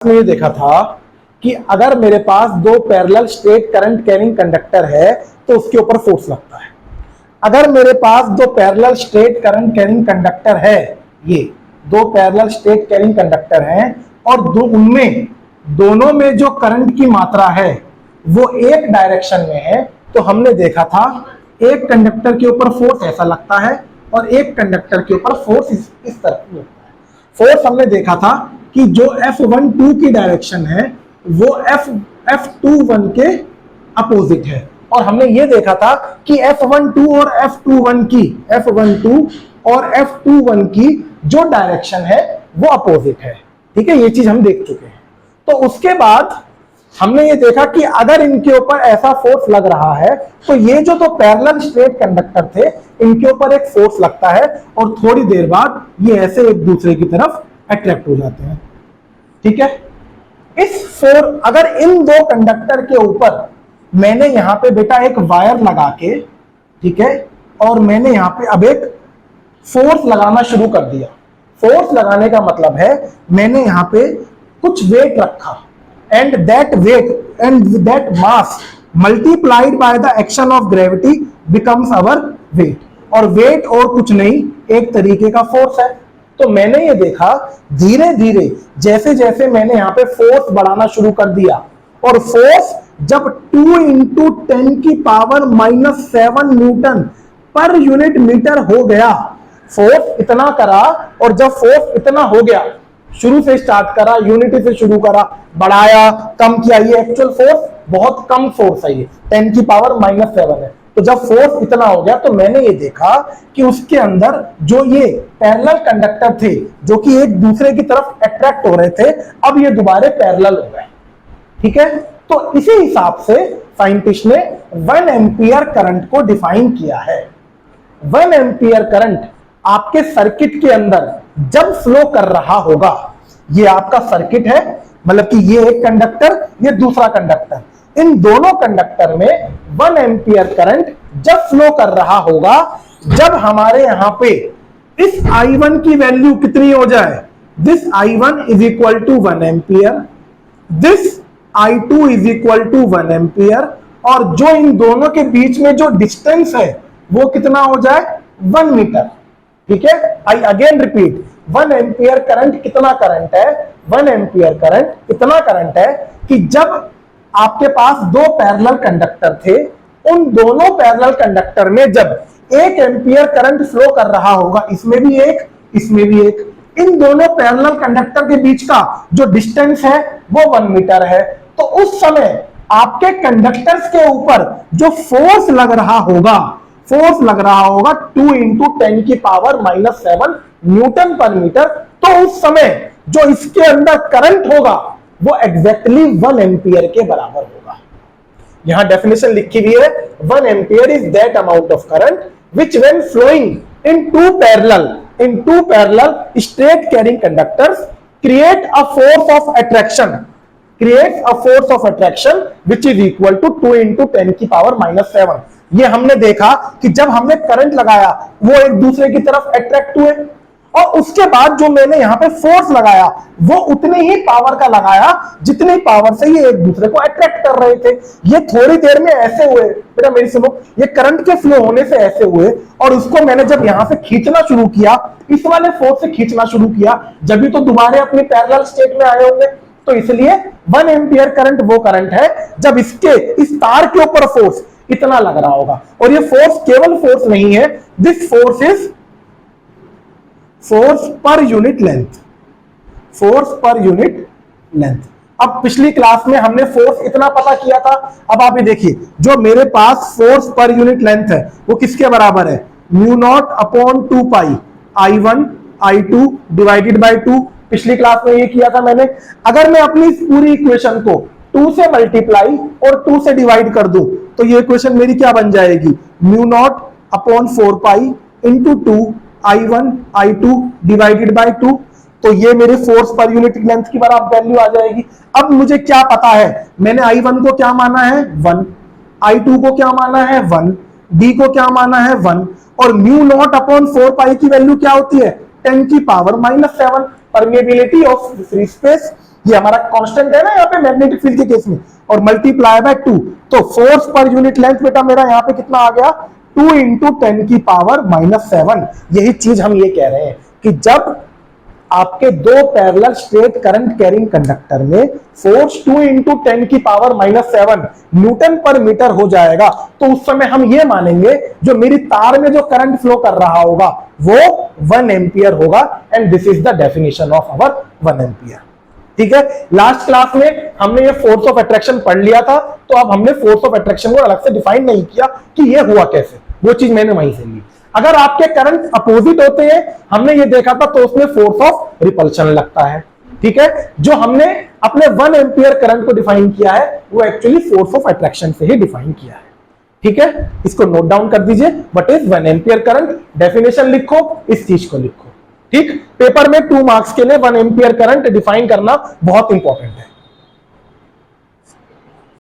में ये देखा था कि अगर मेरे पास दो parallel straight current carrying conductor है तो उसके ऊपर फोर्स लगता है। अगर मेरे पास दो parallel straight current carrying conductor है, ये दो पैरेलल स्ट्रेट कैरिंग कंडक्टर हैं और उनमें दोनों में जो करंट की मात्रा है वो एक डायरेक्शन में है, तो हमने देखा था एक कंडक्टर के ऊपर फोर्स ऐसा लगता है और एक कंडक्टर के ऊपर फोर्स इस तरफ लगता है। फोर्स हमने देखा था कि जो F12 की डायरेक्शन है वो F21 के अपोजिट है, और हमने ये देखा था कि F12 और F21 की जो डायरेक्शन है वो अपोजिट है। ठीक है, ये चीज हम देख चुके हैं। तो उसके बाद हमने ये देखा कि अगर इनके ऊपर ऐसा फोर्स लग रहा है तो ये जो तो पैरेलल स्ट्रेट कंडक्टर थे इनके ऊपर एक फोर्स लगता है और थोड़ी देर बाद ये ऐसे एक दूसरे की तरफ अट्रैक्ट हो जाते हैं। ठीक है, अगर इन दो कंडक्टर के ऊपर मैंने यहां पे बेटा एक वायर लगा के, ठीक है, और मैंने यहां पे अब एक फोर्स लगाना शुरू कर दिया। फोर्स लगाने का मतलब है मैंने यहां पे कुछ वेट रखा and that mass multiplied by the action of gravity becomes our weight, और वेट और कुछ नहीं एक तरीके का फोर्स है। तो मैंने ये देखा धीरे धीरे जैसे जैसे मैंने यहां पे फोर्स बढ़ाना शुरू कर दिया, और फोर्स जब 2 × 10⁻⁻7 न्यूटन पर यूनिट मीटर हो गया, फोर्स इतना करा, और जब फोर्स इतना हो गया, शुरू से स्टार्ट करा, यूनिटी से शुरू करा, बढ़ाया, कम किया, ये एक्चुअल फोर्स बहुत कम फोर्स है, ये 10⁻⁻7 है। तो जब फोर्स इतना हो गया तो मैंने ये देखा कि उसके अंदर जो ये पैरेलल कंडक्टर थे जो कि एक दूसरे की तरफ अट्रैक्ट हो रहे थे, अब ये दोबारा पैरेलल हो गए। ठीक है, तो इसी हिसाब से साइंटिस्ट ने 1 एम्पियर करंट को डिफाइन किया है। 1 एम्पियर करंट आपके सर्किट के अंदर जब फ्लो कर रहा होगा, ये आपका सर्किट है, मतलब कि ये एक कंडक्टर, ये दूसरा कंडक्टर, इन दोनों कंडक्टर में 1 एम्पियर करंट जब फ्लो कर रहा होगा, जब हमारे यहां पे इस I1 की वैल्यू कितनी हो जाए, this I1 is equal to 1 ampere, this I2 is equal to 1 ampere, और जो इन दोनों के बीच में जो डिस्टेंस है वो कितना हो जाए, 1 मीटर। ठीक है, I again repeat, 1 ampere current कितना करंट है, 1 एम्पियर करंट इतना करंट है कि जब आपके पास दो पैरेलल कंडक्टर थे, उन दोनों पैरेलल कंडक्टर में जब 1 एम्पियर करंट फ्लो कर रहा होगा, इसमें भी एक, इसमें भी एक, इन दोनों पैरेलल कंडक्टर के बीच का जो डिस्टेंस है वो 1 मीटर है। तो उस समय आपके कंडक्टर्स के ऊपर जो फोर्स लग रहा होगा, 2 × 10⁻⁻7 न्यूटन पर मीटर। तो उस समय जो इसके अंदर करंट होगा वो एग्जैक्टली 1 एम्पियर के बराबर होगा। यहां डेफिनेशन लिखी हुई है, 1 ampere is that amount of current which when flowing in two parallel straight carrying conductors create a force of attraction which is equal to 2 × 10⁻⁻7। ये हमने देखा कि जब हमने करंट लगाया वो एक दूसरे की तरफ अट्रैक्ट हुए, और उसके बाद जो मैंने यहां पे फोर्स लगाया वो उतनी ही पावर का लगाया जितनी पावर से ये एक दूसरे को अट्रैक्ट कर रहे थे। ये थोड़ी देर में ऐसे हुए, बेटा मेरी सुनो, ये करंट के फ्लो होने से ऐसे हुए, और उसको मैंने जब यहां से खींचना शुरू किया, इस वाले फोर्स से खींचना शुरू किया, जब भी तो दोबारा अपनी पैरेलल स्टेट में आए होंगे। तो इसलिए 1 एम्पियर करंट वो करंट है जब इसके इस तार के ऊपर फोर्स इतना लग रहा होगा, और ये फोर्स केवल फोर्स नहीं है, this force is force per unit length. अब पिछली क्लास में हमने फोर्स इतना पता किया था, अब आप ये देखिए जो मेरे पास फोर्स पर यूनिट लेंथ है वो किसके बराबर है, μ0/2π I1 I2 डिवाइडेड बाय 2। पिछली क्लास में ये किया था मैंने। अगर मैं अपनी पूरी इक्वेशन को 2 से मल्टीप्लाई और 2 से डिवाइड कर दूं तो ये इक्वेशन मेरी क्या बन जाएगी, μ0/4π × 2 I1 I2 डिवाइडेड बाय 2। तो ये मेरे फोर्स पर यूनिट लेंथ की बराबर वैल्यू आ जाएगी। अब मुझे क्या पता है, मैंने I1 को क्या माना है 1, I2 को क्या माना है 1, D को क्या माना है 1, और μ0/4π की वैल्यू क्या होती है 10⁻⁻7। परमेबिलिटी ऑफ फ्री स्पेस ये हमारा कांस्टेंट है ना यहाँ पे मैग्नेटिक फील्ड के केस में, और मल्टीप्लाई बाय 2, तो फोर्स पर यूनिट लेंथ बेटा मेरा यहाँ पे कितना आ गया, 2 इंटू 10 की पावर -7। यही चीज हम ये कह रहे हैं कि जब आपके दो parallel straight current carrying conductor में फोर्स 2 इंटू 10 की पावर -7 न्यूटन पर मीटर हो जाएगा, तो उस समय हम ये मानेंगे जो मेरी तार में जो करंट फ्लो कर रहा होगा वो 1 एम्पियर होगा, and this is the definition of our 1 ampere. ठीक है, लास्ट क्लास में हमने ये फोर्स ऑफ अट्रैक्शन पढ़ लिया था, तो अब हमने फोर्स ऑफ अट्रैक्शन को अलग से डिफाइन नहीं किया कि ये हुआ कैसे, वो चीज मैंने वहीं से ली। अगर आपके करंट अपोजिट होते हैं, हमने ये देखा था, तो उसमें फोर्स ऑफ रिपल्शन लगता है। ठीक है, जो हमने अपने 1 एम्पियर करंट को डिफाइन किया है वो एक्चुअली फोर्स ऑफ अट्रैक्शन से ही डिफाइन किया है। ठीक है, इसको नोट डाउन कर दीजिए, what is 1 ampere current, definition लिखो, इस चीज को लिखो। ठीक, पेपर में 2 मार्क्स के लिए 1 एम्पियर करंट डिफाइन करना बहुत इंपॉर्टेंट है।